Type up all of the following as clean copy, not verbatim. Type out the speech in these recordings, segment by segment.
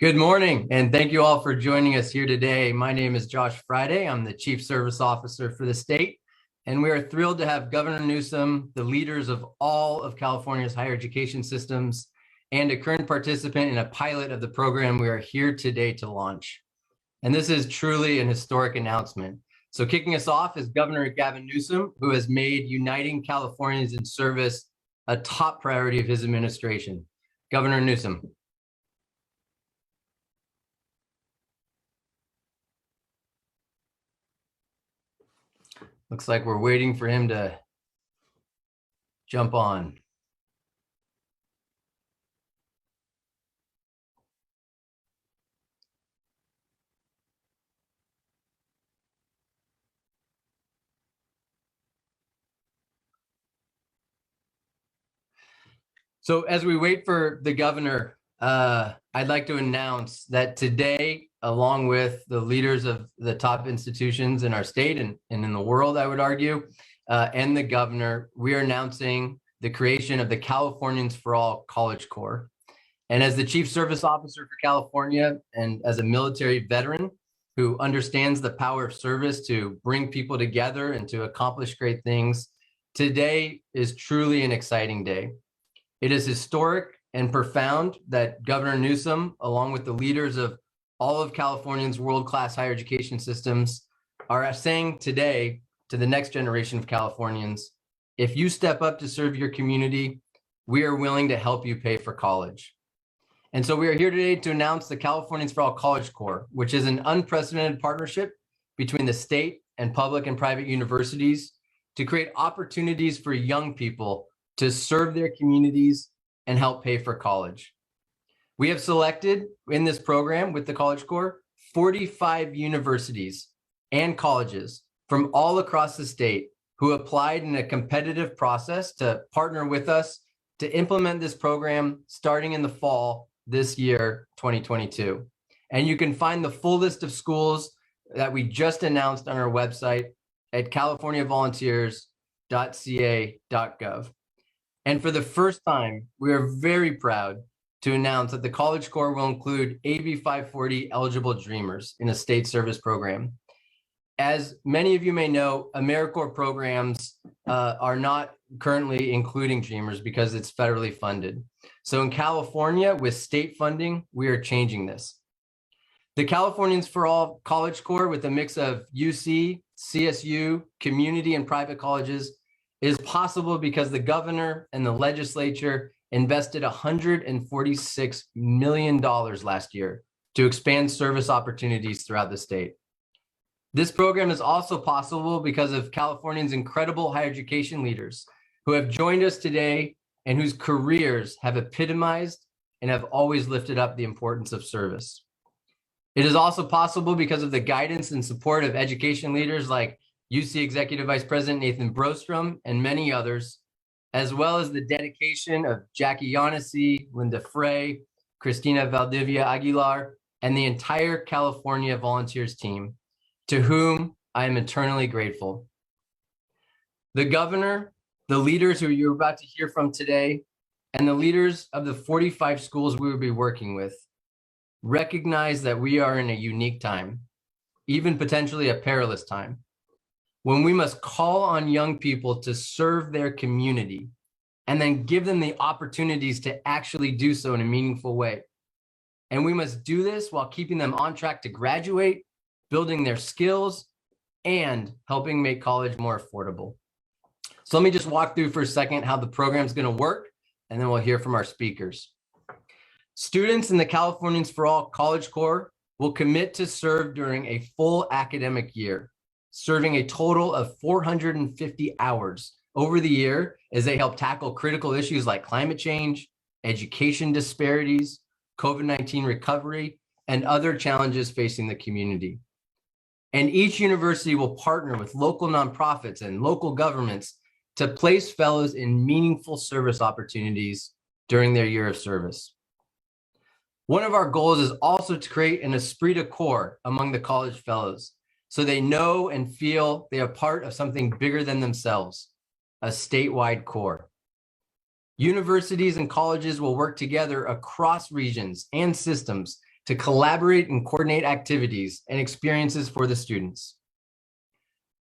Good morning, and thank you all for joining us here today. My name is Josh Fryday. I'm the Chief Service Officer for the state, and we are thrilled to have Governor Newsom, the leaders of all of California's higher education systems, and a current participant in a pilot of the program we are here today to launch. And this is truly an historic announcement. So kicking us off is Governor Gavin Newsom, who has made uniting Californians in service a top priority of his administration. Governor Newsom. Looks like we're waiting for him to jump on. So as we wait for the governor, I'd like to announce that today, along with the leaders of the top institutions in our state and in the world, I would argue, and the governor, we are announcing the creation of the Californians for All College Corps. And as the Chief Service Officer for California and as a military veteran who understands the power of service to bring people together and to accomplish great things, today is truly an exciting day. It is historic and profound that Governor Newsom, along with the leaders of all of California's world-class higher education systems, are saying today to the next generation of Californians, if you step up to serve your community, we are willing to help you pay for college. And so we are here today to announce the Californians for All College Corps, which is an unprecedented partnership between the state and public and private universities to create opportunities for young people to serve their communities and help pay for college. We have selected in this program with the College Corps 45 universities and colleges from all across the state who applied in a competitive process to partner with us to implement this program starting in the fall this year, 2022. And you can find the full list of schools that we just announced on our website at californiavolunteers.ca.gov. And for the first time, we are very proud to announce that the College Corps will include AB 540 eligible Dreamers in a state service program. As many of you may know, AmeriCorps programs are not currently including Dreamers because it's federally funded. So in California, with state funding, we are changing this. The Californians for All College Corps, with a mix of UC, CSU, community, and private colleges, is possible because the governor and the legislature invested $146 million last year to expand service opportunities throughout the state. This program is also possible because of Californians' incredible higher education leaders who have joined us today and whose careers have epitomized and have always lifted up the importance of service. It is also possible because of the guidance and support of education leaders like UC Executive Vice President Nathan Brostrom and many others, as well as the dedication of Jackie Yanesi, Linda Frey, Christina Valdivia Aguilar, and the entire California Volunteers team, to whom I am eternally grateful. The governor, the leaders who you're about to hear from today, and the leaders of the 45 schools we will be working with recognize that we are in a unique time, even potentially a perilous time, when we must call on young people to serve their community and then give them the opportunities to actually do so in a meaningful way. And we must do this while keeping them on track to graduate, building their skills, and helping make college more affordable. So let me just walk through for a second how the program is going to work, and then we'll hear from our speakers. Students in the Californians for All College Corps will commit to serve during a full academic year, serving a total of 450 hours over the year as they help tackle critical issues like climate change, education disparities, COVID-19 recovery, and other challenges facing the community. And each university will partner with local nonprofits and local governments to place fellows in meaningful service opportunities during their year of service. One of our goals is also to create an esprit de corps among the college fellows, so they know and feel they are part of something bigger than themselves, a statewide corps. Universities and colleges will work together across regions and systems to collaborate and coordinate activities and experiences for the students.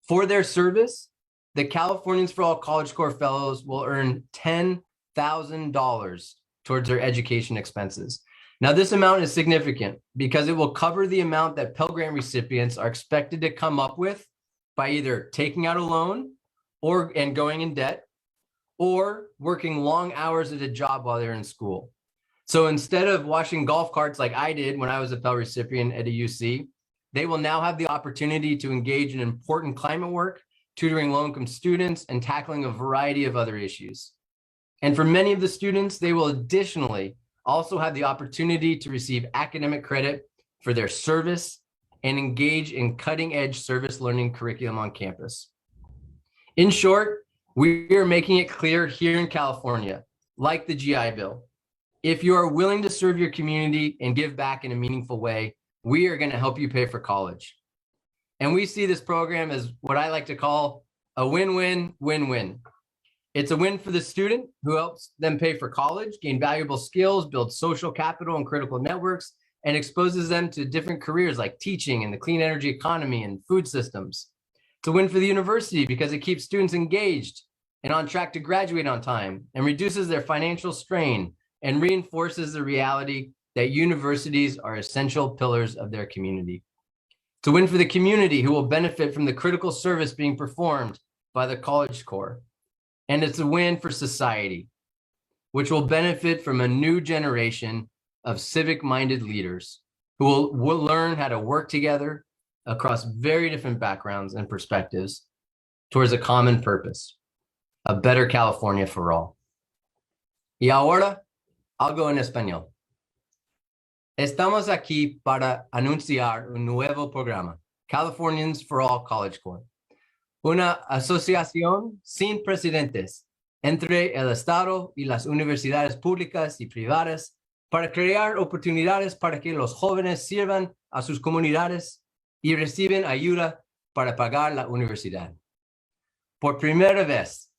For their service, the Californians for All College Corps Fellows will earn $10,000 towards their education expenses. Now, this amount is significant because it will cover the amount that Pell Grant recipients are expected to come up with by either taking out a loan and going in debt, or working long hours at a job while they're in school. So instead of washing golf carts like I did when I was a Pell recipient at a UC, they will now have the opportunity to engage in important climate work, tutoring low-income students, and tackling a variety of other issues. And for many of the students, they will additionally also have the opportunity to receive academic credit for their service and engage in cutting-edge service learning curriculum on campus. In short, we are making it clear here in California, like the GI Bill, if you are willing to serve your community and give back in a meaningful way, we are going to help you pay for college. And we see this program as what I like to call a win-win, win-win. It's a win for the student who helps them pay for college, gain valuable skills, build social capital and critical networks, and exposes them to different careers like teaching and the clean energy economy and food systems. It's a win for the university because it keeps students engaged and on track to graduate on time and reduces their financial strain and reinforces the reality that universities are essential pillars of their community. It's a win for the community who will benefit from the critical service being performed by the College Corps. And it's a win for society, which will benefit from a new generation of civic-minded leaders who will learn how to work together across very different backgrounds and perspectives towards a common purpose, a better California for all. Y ahora, algo en español. Estamos aquí para anunciar un nuevo programa, Californians for All College Corps, una asociación sin precedentes entre el Estado y las universidades públicas y privadas para crear oportunidades para que los jóvenes sirvan a sus comunidades y reciben ayuda para pagar la universidad. Por primera vez,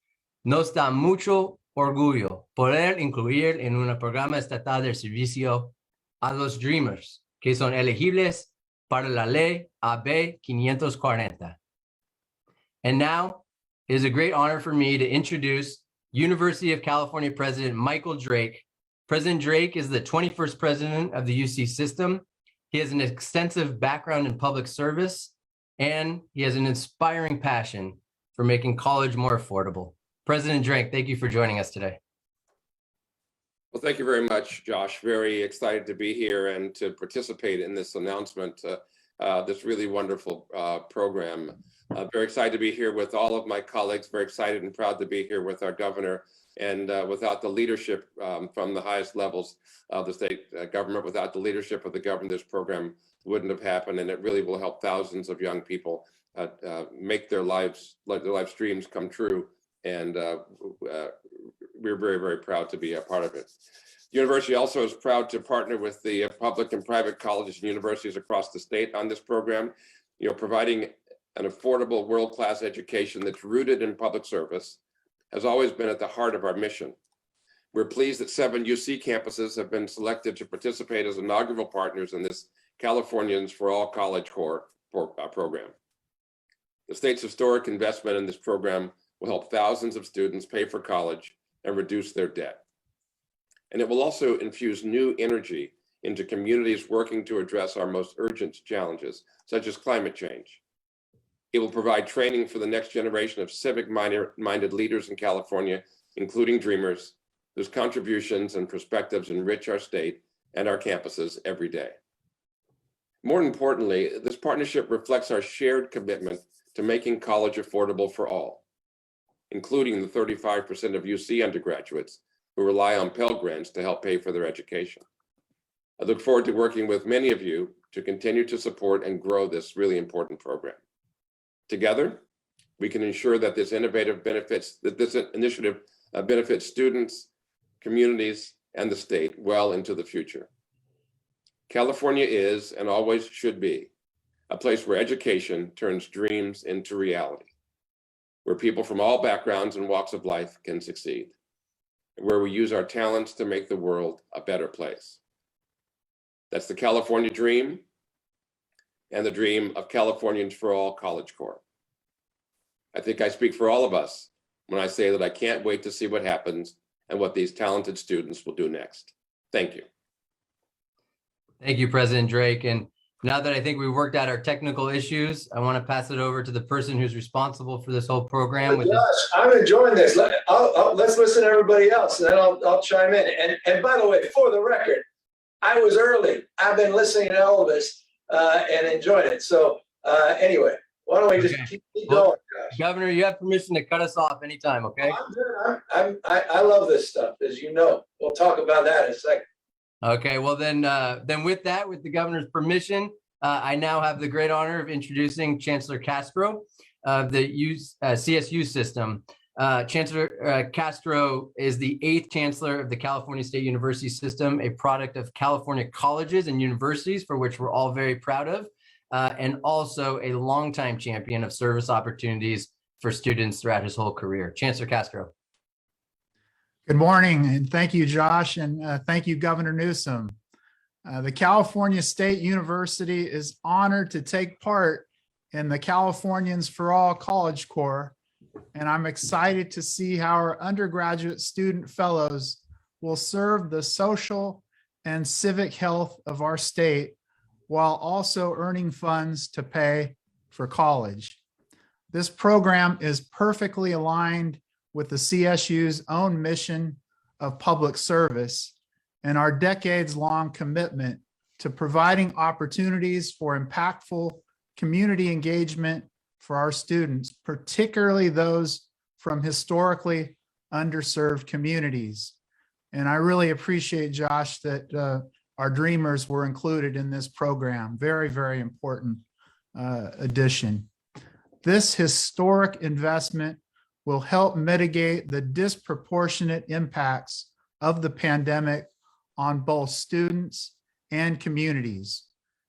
nos da mucho orgullo poder incluir en un programa estatal de servicio a los Dreamers, que son elegibles para la ley AB 540. And now, it is a great honor for me to introduce University of California President Michael Drake. President Drake is the 21st president of the UC system. He has an extensive background in public service, and he has an inspiring passion for making college more affordable. President Drake, thank you for joining us today. Well, thank you very much, Josh. Very excited to be here and to participate in this announcement, this really wonderful program. Very excited to be here with all of my colleagues, very excited and proud to be here with our governor. And without the leadership from the highest levels of the state government, without the leadership of the governor, this program wouldn't have happened. And it really will help thousands of young people make their lives, let their life dreams come true. And we're very, very proud to be a part of it. The university also is proud to partner with the public and private colleges and universities across the state on this program, providing an affordable world-class education that's rooted in public service has always been at the heart of our mission. We're pleased that 7 UC campuses have been selected to participate as inaugural partners in this Californians for All College Corps program. The state's historic investment in this program will help thousands of students pay for college and reduce their debt. And it will also infuse new energy into communities working to address our most urgent challenges, such as climate change. It will provide training for the next generation of civic-minded leaders in California, including Dreamers, whose contributions and perspectives enrich our state and our campuses every day. More importantly, this partnership reflects our shared commitment to making college affordable for all, including the 35% of UC undergraduates who rely on Pell Grants to help pay for their education. I look forward to working with many of you to continue to support and grow this really important program. Together, we can ensure that this initiative benefits students, communities, and the state well into the future. California is, and always should be, a place where education turns dreams into reality, where people from all backgrounds and walks of life can succeed, and where we use our talents to make the world a better place. That's the California dream and the dream of Californians for All College Corps. I think I speak for all of us when I say that I can't wait to see what happens and what these talented students will do next. Thank you. Thank you, President Drake. And now that I think we've worked out our technical issues, I want to pass it over to the person who's responsible for this whole program. Josh, I'm enjoying this. Let's listen to everybody else, and then I'll chime in. And by the way, for the record, I was early. I've been listening to all of this and enjoying it. So anyway, why don't we just keep going, Josh? Governor, you have permission to cut us off anytime, okay? I love this stuff, as you know. We'll talk about that in a second. Okay, well then with that, with the governor's permission, I now have the great honor of introducing Chancellor Castro of the CSU system. Chancellor Castro is the 8th chancellor of the California State University system, a product of California colleges and universities, for which we're all very proud of, and also a longtime champion of service opportunities for students throughout his whole career. Chancellor Castro. Good morning, and thank you, Josh, and thank you, Governor Newsom. The California State University is honored to take part in the Californians for All College Corps, and I'm excited to see how our undergraduate student fellows will serve the social and civic health of our state while also earning funds to pay for college. This program is perfectly aligned with the CSU's own mission of public service and our decades-long commitment to providing opportunities for impactful community engagement for our students, particularly those from historically underserved communities. And I really appreciate, Josh, that our Dreamers were included in this program. Very, very important addition. This historic investment will help mitigate the disproportionate impacts of the pandemic on both students and communities.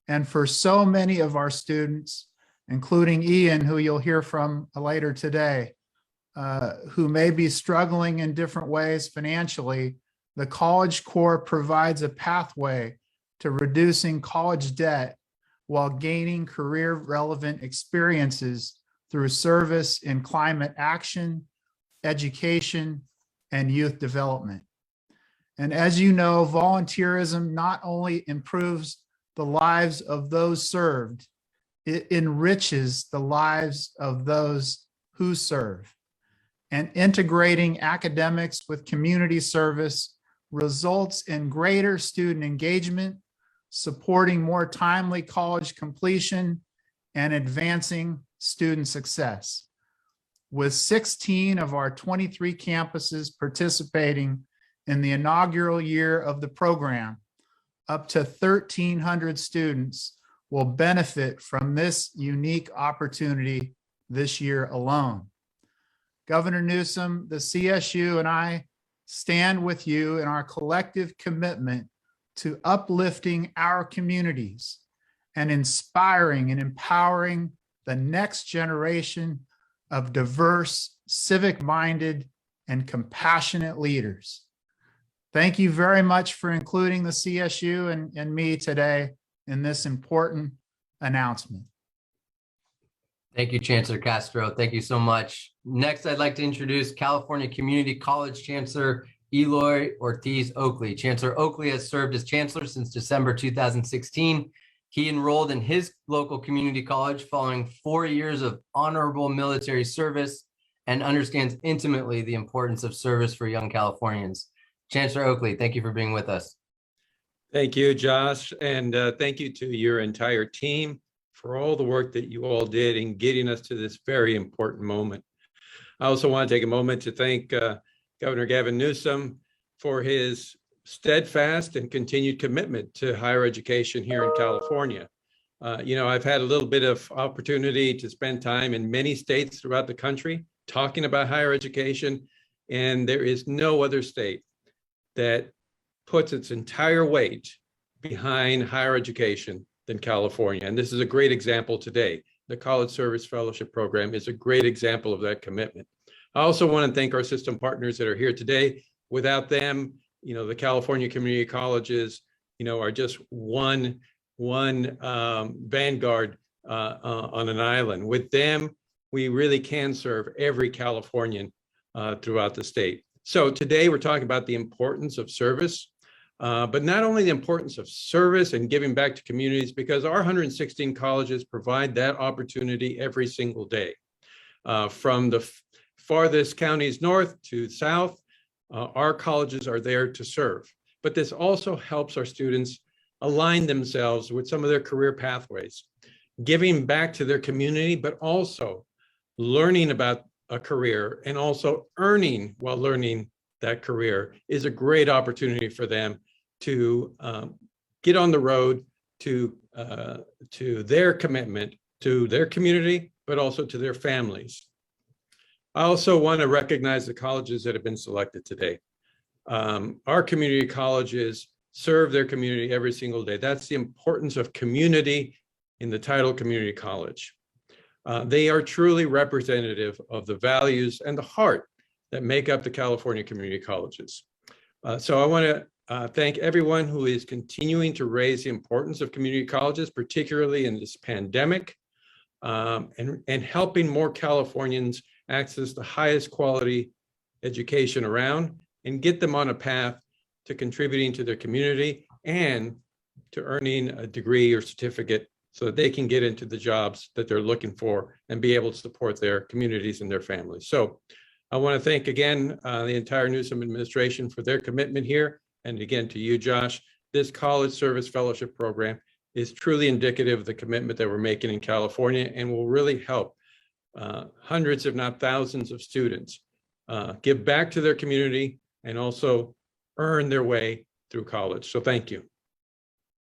And for so many of our students, including Ian, who you'll hear from later today, who may be struggling in different ways financially, the College Corps provides a pathway to reducing college debt while gaining career-relevant experiences through service in climate action, education, and youth development. And as you know, volunteerism not only improves the lives of those served, it enriches the lives of those who serve. And integrating academics with community service results in greater student engagement, supporting more timely college completion, and advancing student success. With 16 of our 23 campuses participating in the inaugural year of the program, up to 1,300 students will benefit from this unique opportunity this year alone. Governor Newsom, the CSU, and I stand with you in our collective commitment to uplifting our communities and inspiring and empowering the next generation of diverse, civic-minded, and compassionate leaders. Thank you very much for including the CSU and me today in this important announcement. Thank you, Chancellor Castro. Thank you so much. Next, I'd like to introduce California Community College Chancellor Eloy Ortiz Oakley. Chancellor Oakley has served as chancellor since December 2016. He enrolled in his local community college following 4 years of honorable military service and understands intimately the importance of service for young Californians. Chancellor Oakley, thank you for being with us. Thank you, Josh, and thank you to your entire team for all the work that you all did in getting us to this very important moment. I also want to take a moment to thank Governor Gavin Newsom for his steadfast and continued commitment to higher education here in California. I've had a little bit of opportunity to spend time in many states throughout the country talking about higher education, and there is no other state that puts its entire weight behind higher education than California. And this is a great example today. The College Service Fellowship Program is a great example of that commitment. I also want to thank our system partners that are here today. Without them, the California community colleges, are just one vanguard on an island. With them, we really can serve every Californian throughout the state. So today we're talking about the importance of service, but not only the importance of service and giving back to communities, because our 116 colleges provide that opportunity every single day. From the farthest counties north to south, our colleges are there to serve. But this also helps our students align themselves with some of their career pathways, giving back to their community, but also learning about a career and also earning while learning that career is a great opportunity for them to get on the road to their commitment to their community, but also to their families. I also want to recognize the colleges that have been selected today. Our community colleges serve their community every single day. That's the importance of community in the title community college. They are truly representative of the values and the heart that make up the California community colleges. So I want to thank everyone who is continuing to raise the importance of community colleges, particularly in this pandemic, and helping more Californians access the highest quality education around and get them on a path to contributing to their community and to earning a degree or certificate so that they can get into the jobs that they're looking for and be able to support their communities and their families. So I want to thank again the entire Newsom administration for their commitment here. And again, to you, Josh, this college service fellowship program is truly indicative of the commitment that we're making in California and will really help hundreds, if not thousands of students give back to their community and also earn their way through college. So thank you.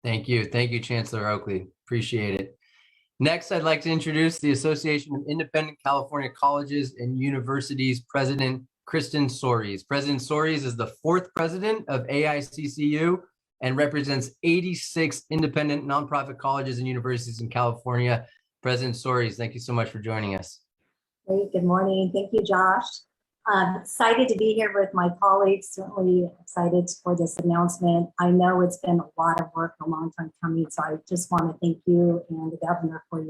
Thank you. Thank you, Chancellor Oakley. Appreciate it. Next, I'd like to introduce the Association of Independent California Colleges and Universities President, Kristen Soares. President Soares is the fourth president of AICCU and represents 86 independent nonprofit colleges and universities in California. President Soares, thank you so much for joining us. Great. Good morning. Thank you, Josh. Excited to be here with my colleagues, certainly excited for this announcement. I know it's been a lot of work, a long time coming, so I just want to thank you and the governor for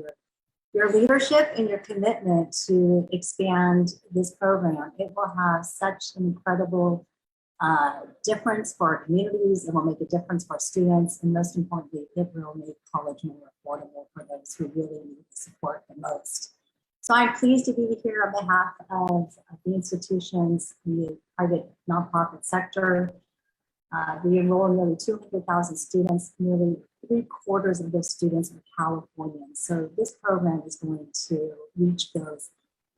your leadership and your commitment to expand this program. It will have such an incredible difference for our communities. It will make a difference for our students, and most importantly, it will make college more affordable for those who really need the support the most. So I'm pleased to be here on behalf of the institutions in the private nonprofit sector. We enroll nearly 200,000 students, nearly 3/4 of those students are Californians. So this program is going to reach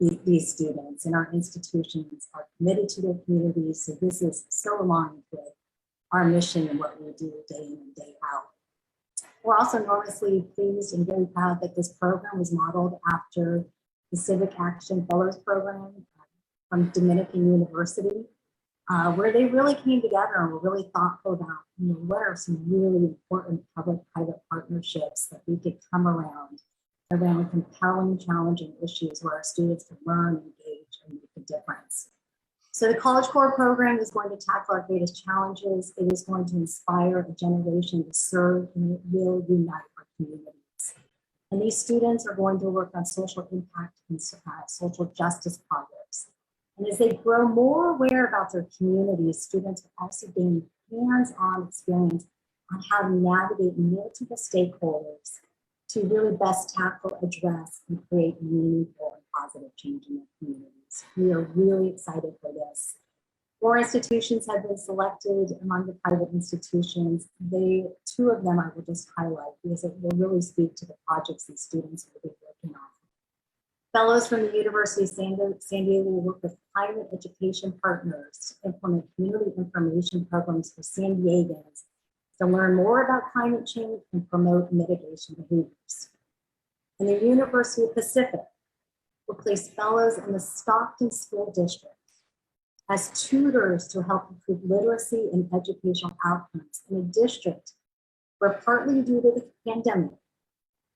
these students, and our institutions are committed to their communities. So this is so aligned with our mission and what we do day in and day out. We're also enormously pleased and very proud that this program was modeled after the Civic Action Fellows Program from Dominican University, where they really came together and were really thoughtful about, what are some really important public-private partnerships that we could come around compelling, challenging issues where our students can learn, engage, and make a difference. So the College Core program is going to tackle our greatest challenges. It is going to inspire a generation to serve, and it will unite our communities. And these students are going to work on social impact and social justice projects. And as they grow more aware about their communities, students will also gain hands-on experience on how to navigate multiple stakeholders to really best tackle, address, and create meaningful and positive change in their communities. We are really excited for this. 4 institutions have been selected among the private institutions. 2 of them I will just highlight because it will really speak to the projects these students will be working on. Fellows from the University of San Diego will work with climate education partners to implement community information programs for San Diegans to learn more about climate change and promote mitigation behaviors. And the University of Pacific will place fellows in the Stockton School District as tutors to help improve literacy and educational outcomes in a district where, partly due to the pandemic,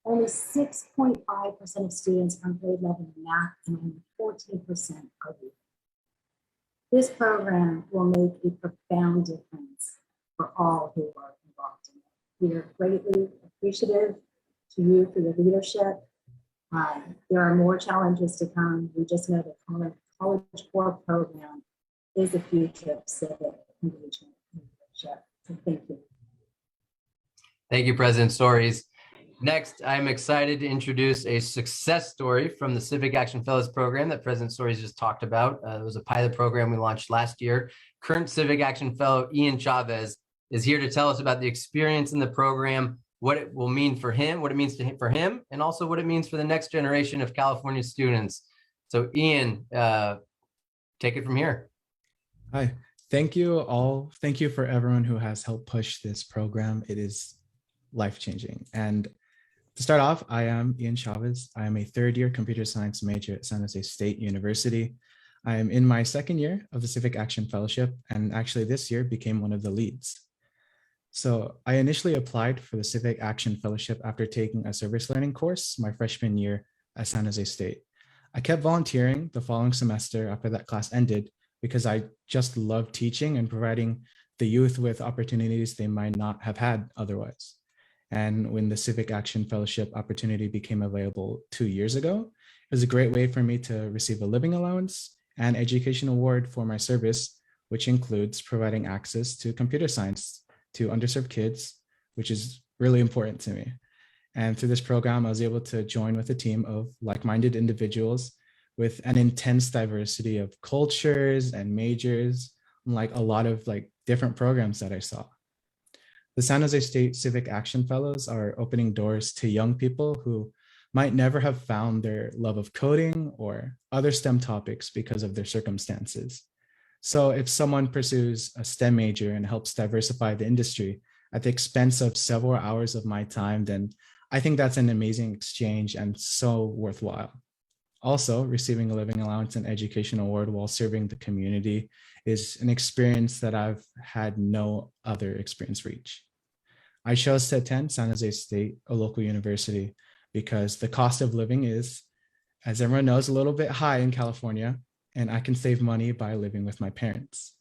only 6.5% of students are on grade level in math and only 14% are reading. This program will make a profound difference for all who are involved in it. We are greatly appreciative to you for your leadership. There are more challenges to come. We just know that College Core program is the future of civic engagement and leadership. So thank you. Thank you, President Stories. Next, I'm excited to introduce a success story from the Civic Action Fellows program that President Stories just talked about. It was a pilot program we launched last year. Current Civic Action Fellow Ian Chavez is here to tell us about the experience in the program, what it will mean for him, what it means for him, and also what it means for the next generation of California students. So Ian, take it from here. Hi, thank you all. Thank you for everyone who has helped push this program. It is life-changing. And to start off, I am Ian Chavez. I am a third-year computer science major at San Jose State University. I am in my second year of the Civic Action Fellowship, and actually this year became one of the leads. So I initially applied for the Civic Action Fellowship after taking a service learning course my freshman year at San Jose State. I kept volunteering the following semester after that class ended because I just loved teaching and providing the youth with opportunities they might not have had otherwise. And when the Civic Action Fellowship opportunity became available 2 years ago, it was a great way for me to receive a living allowance and education award for my service, which includes providing access to computer science to underserved kids, which is really important to me. And through this program, I was able to join with a team of like-minded individuals with an intense diversity of cultures and majors, like a lot of different programs that I saw. The San Jose State Civic Action Fellows are opening doors to young people who might never have found their love of coding or other STEM topics because of their circumstances. So if someone pursues a STEM major and helps diversify the industry at the expense of several hours of my time, then I think that's an amazing exchange and so worthwhile. Also, receiving a living allowance and education award while serving the community is an experience that I've had no other experience reach. I chose to attend San Jose State, a local university, because the cost of living is, as everyone knows, a little bit high in California, and I can save money by living with my parents.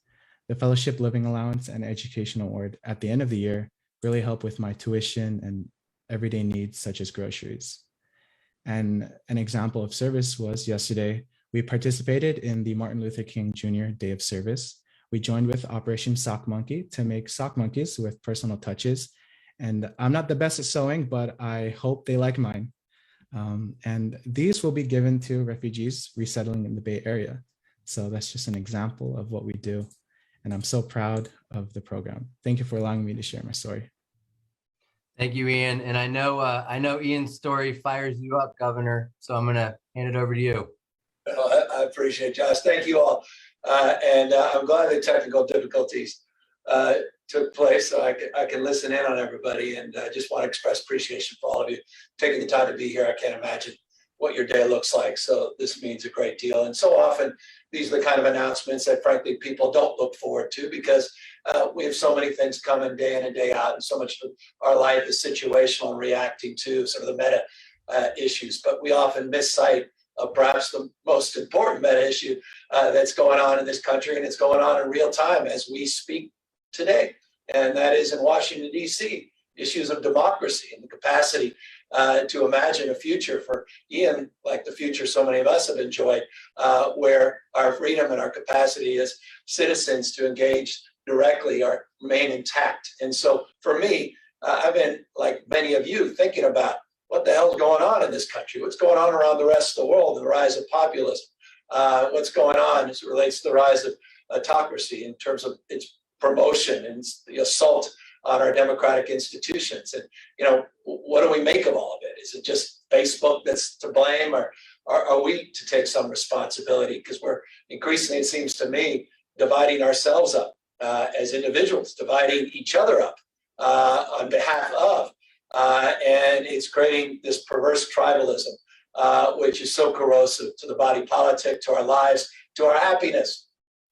The fellowship living allowance and education award at the end of the year really help with my tuition and everyday needs such as groceries. And an example of service was yesterday, we participated in the Martin Luther King Jr. Day of Service. We joined with Operation Sock Monkey to make sock monkeys with personal touches. And I'm not the best at sewing, but I hope they like mine. And these will be given to refugees resettling in the Bay Area. So that's just an example of what we do. And I'm so proud of the program. Thank you for allowing me to share my story. Thank you, Ian. And I know Ian's story fires you up, Governor. So I'm going to hand it over to you. I appreciate it, Josh. Thank you all. And I'm glad the technical difficulties took place so I can listen in on everybody, and just want to express appreciation for all of you taking the time to be here. I can't imagine what your day looks like. So this means a great deal. And so often these are the kind of announcements that frankly people don't look forward to because we have so many things coming day in and day out, and so much of our life is situational and reacting to sort of the meta issues. But we often miss sight of perhaps the most important meta issue that's going on in this country, and it's going on in real time as we speak today. And that is in Washington, D.C., issues of democracy and the capacity to imagine a future for Ian, like the future so many of us have enjoyed, where our freedom and our capacity as citizens to engage directly remain intact. And so for me, I've been, like many of you, thinking about what the hell's going on in this country, what's going on around the rest of the world, the rise of populism, what's going on as it relates to the rise of autocracy in terms of its promotion and the assault on our democratic institutions. And, what do we make of all of it? Is it just Facebook that's to blame, or are we to take some responsibility? Because we're increasingly, it seems to me, dividing ourselves up as individuals, dividing each other up on behalf of, and it's creating this perverse tribalism, which is so corrosive to the body politic, to our lives, to our happiness,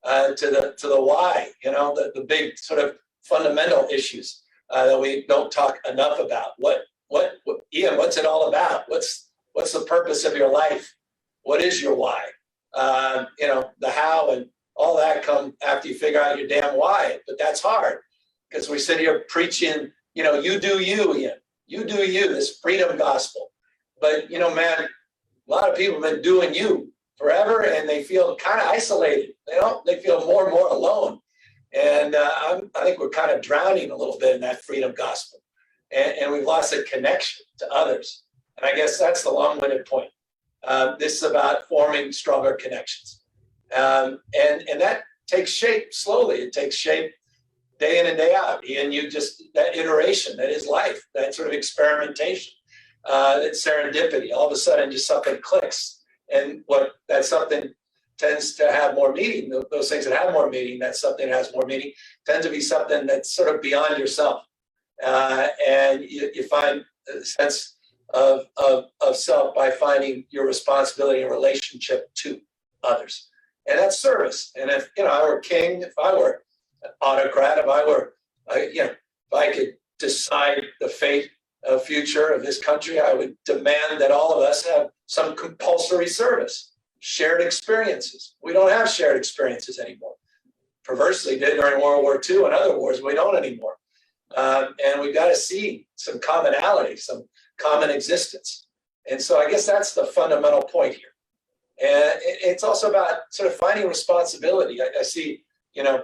to the why, the big sort of fundamental issues that we don't talk enough about. Ian, what's it all about? What's the purpose of your life? What is your why? The how and all that come after you figure out your damn why. But that's hard because we sit here preaching you do you, Ian. You do you, this freedom gospel. But, man, a lot of people have been doing you forever, and they feel kind of isolated. They feel more and more alone. And I think we're kind of drowning a little bit in that freedom gospel. And we've lost a connection to others. And I guess that's the long-winded point. This is about forming stronger connections. And that takes shape slowly. It takes shape day in and day out. And that iteration, that is life, that sort of experimentation, that serendipity, all of a sudden just something clicks. And that something tends to have more meaning. Those things that have more meaning, that something that has more meaning, tends to be something that's sort of beyond yourself. And you find a sense of self by finding your responsibility and relationship to others. And that's service. And if I were king, if I were an autocrat, if I could decide the fate of future of this country, I would demand that all of us have some compulsory service, shared experiences. We don't have shared experiences anymore. Perversely did during World War II and other wars, we don't anymore. And we've got to see some commonality, some common existence. And so I guess that's the fundamental point here. And it's also about sort of finding responsibility. I see,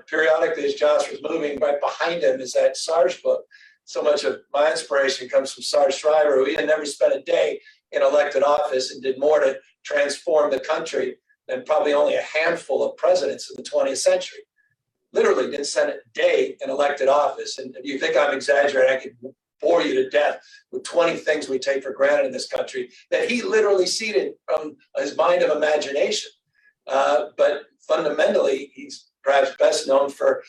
periodically as Josh was moving, right behind him is that Sarge book. So much of my inspiration comes from Sarge Shriver, who he had never spent a day in elected office and did more to transform the country than probably only a handful of presidents in the 20th century. Literally didn't spend a day in elected office. And if you think I'm exaggerating, I could bore you to death with 20 things we take for granted in this country that he literally seeded from his mind of imagination. But fundamentally, he's perhaps best known for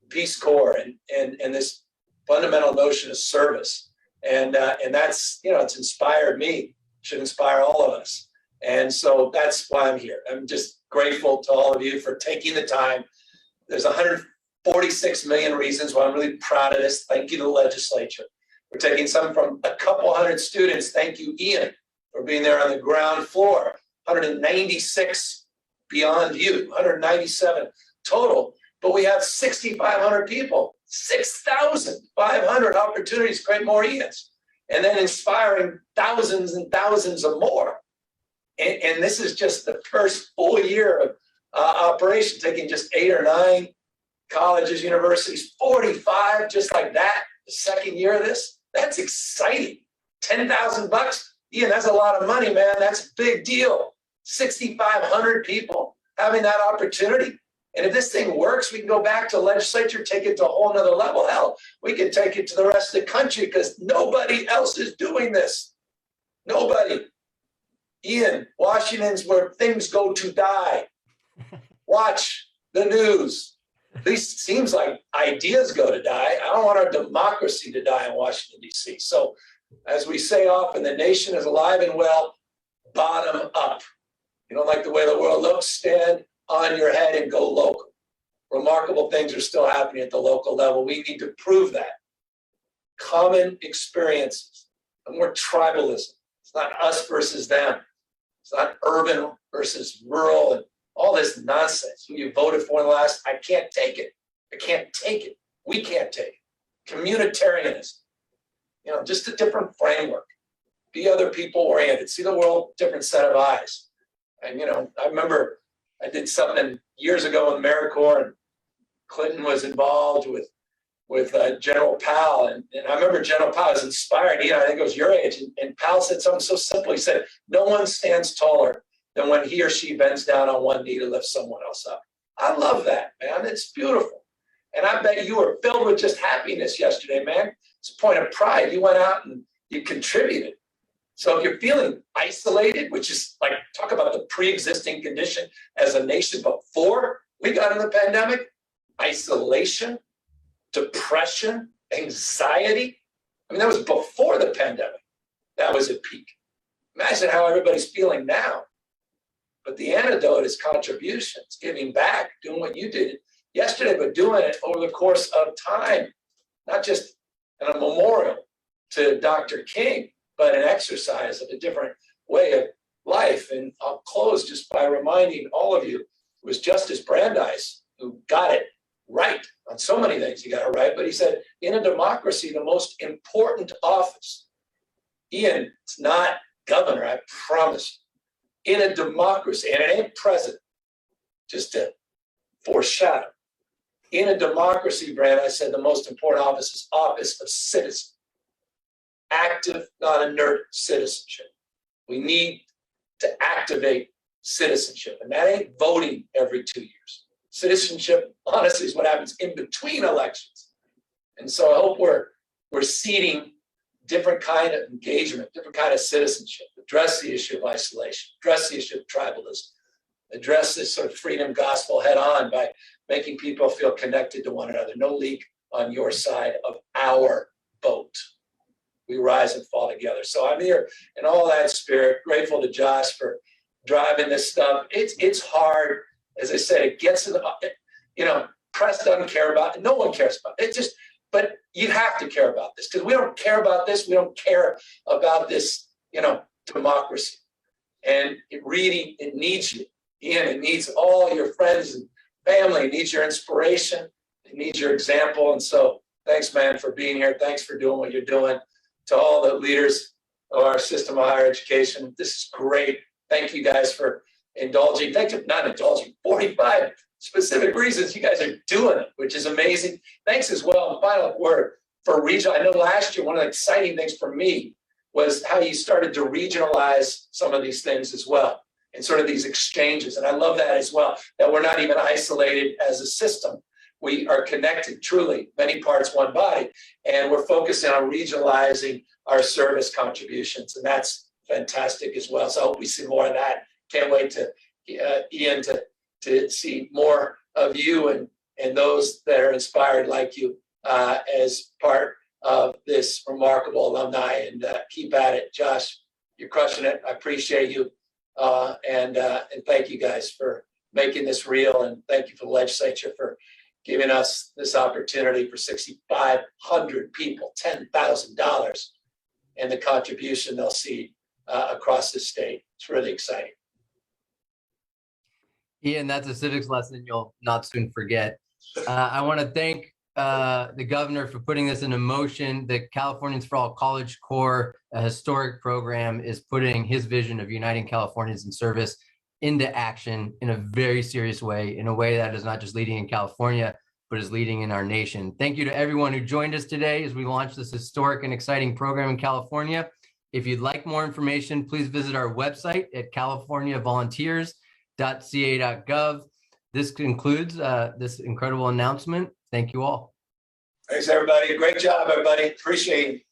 Peace Corps and this fundamental notion of service. And that's, it's inspired me, should inspire all of us. And so that's why I'm here. I'm just grateful to all of you for taking the time. There's 146 million reasons why I'm really proud of this. Thank you to the legislature. We're taking some from a couple hundred students. Thank you, Ian, for being there on the ground floor. 196 beyond you, 197 total. But we have 6,500 people, 6,500 opportunities to create more Ians, and then inspiring thousands and thousands of more. And this is just the first full year of operation, taking just 8 or 9 colleges, universities, 45 just like that. The second year of this, that's exciting. $10,000, Ian, that's a lot of money, man. That's a big deal. 6,500 people having that opportunity. And if this thing works, we can go back to the legislature, take it to a whole nother level. Hell, we can take it to the rest of the country because nobody else is doing this. Nobody. Ian, Washington's where things go to die. Watch the news. At least it seems like ideas go to die. I don't want our democracy to die in Washington, D.C. So as we say often, the nation is alive and well, bottom up. You don't like the way the world looks, stand on your head and go local. Remarkable things are still happening at the local level. We need to prove that. Common experiences, no more tribalism. It's not us versus them. It's not urban versus rural and all this nonsense. Who you voted for in the last, I can't take it. I can't take it. We can't take it. Communitarianism, just a different framework. Be other people oriented. See the world, different set of eyes. And, I remember I did something years ago in AmeriCorps, and Clinton was involved with General Powell. And I remember General Powell was inspired. I think it was your age. And Powell said something so simple. He said, no one stands taller than when he or she bends down on one knee to lift someone else up. I love that, man. It's beautiful. And I bet you were filled with just happiness yesterday, man. It's a point of pride. You went out and you contributed. So if you're feeling isolated, which is like, talk about the pre-existing condition as a nation before we got in the pandemic, isolation, depression, anxiety. I mean, that was before the pandemic. That was at peak. Imagine how everybody's feeling now. But the antidote is contributions, giving back, doing what you did yesterday, but doing it over the course of time, not just in a memorial to Dr. King, but an exercise of a different way of life. And I'll close just by reminding all of you, it was Justice Brandeis who got it right on so many things. You got it right. But he said, in a democracy, the most important office, Ian, it's not governor, I promise. In a democracy, and it ain't president, just to foreshadow. In a democracy, Brad, I said the most important office is office of citizen. Active, not inert citizenship. We need to activate citizenship, and that ain't voting every 2 years. Citizenship, honestly, is what happens in between elections. And so I hope we're seeding different kind of engagement, different kind of citizenship, address the issue of isolation, address the issue of tribalism, address this sort of freedom gospel head on by making people feel connected to one another. No leak on your side of our boat. We rise and fall together. So I'm here in all that spirit, grateful to Josh for driving this stuff. It's hard. As I said, it gets in the, press doesn't care about it. No one cares about it. But you have to care about this, because we don't care about this. We don't care about this, democracy. And it needs you. Ian, it needs all your friends and family. It needs your inspiration. It needs your example. And so thanks, man, for being here. Thanks for doing what you're doing. To all the leaders of our system of higher education, this is great. Thank you guys for indulging. Thank you, not indulging, 45 specific reasons you guys are doing it, which is amazing. Thanks as well. Final word for regional. I know last year, one of the exciting things for me was how you started to regionalize some of these things as well, and sort of these exchanges. And I love that as well, that we're not even isolated as a system. We are connected, truly, many parts, one body, and we're focusing on regionalizing our service contributions, and that's fantastic as well. So I hope we see more of that. Can't wait to, Ian, to see more of you and those that are inspired like you as part of this remarkable alumni, and keep at it. Josh, you're crushing it. I appreciate you, and thank you guys for making this real, and thank you for the legislature for giving us this opportunity for 6,500 people, $10,000, and the contribution they'll see across the state. It's really exciting. Ian, that's a civics lesson you'll not soon forget. I want to thank the governor for putting this into motion. The Californians for All College Corps, a historic program, is putting his vision of uniting Californians in service into action in a very serious way, in a way that is not just leading in California, but is leading in our nation. Thank you to everyone who joined us today as we launch this historic and exciting program in California. If you'd like more information, please visit our website at californiavolunteers.ca.gov. This concludes this incredible announcement. Thank you all. Thanks, everybody. Great job, everybody. Appreciate it.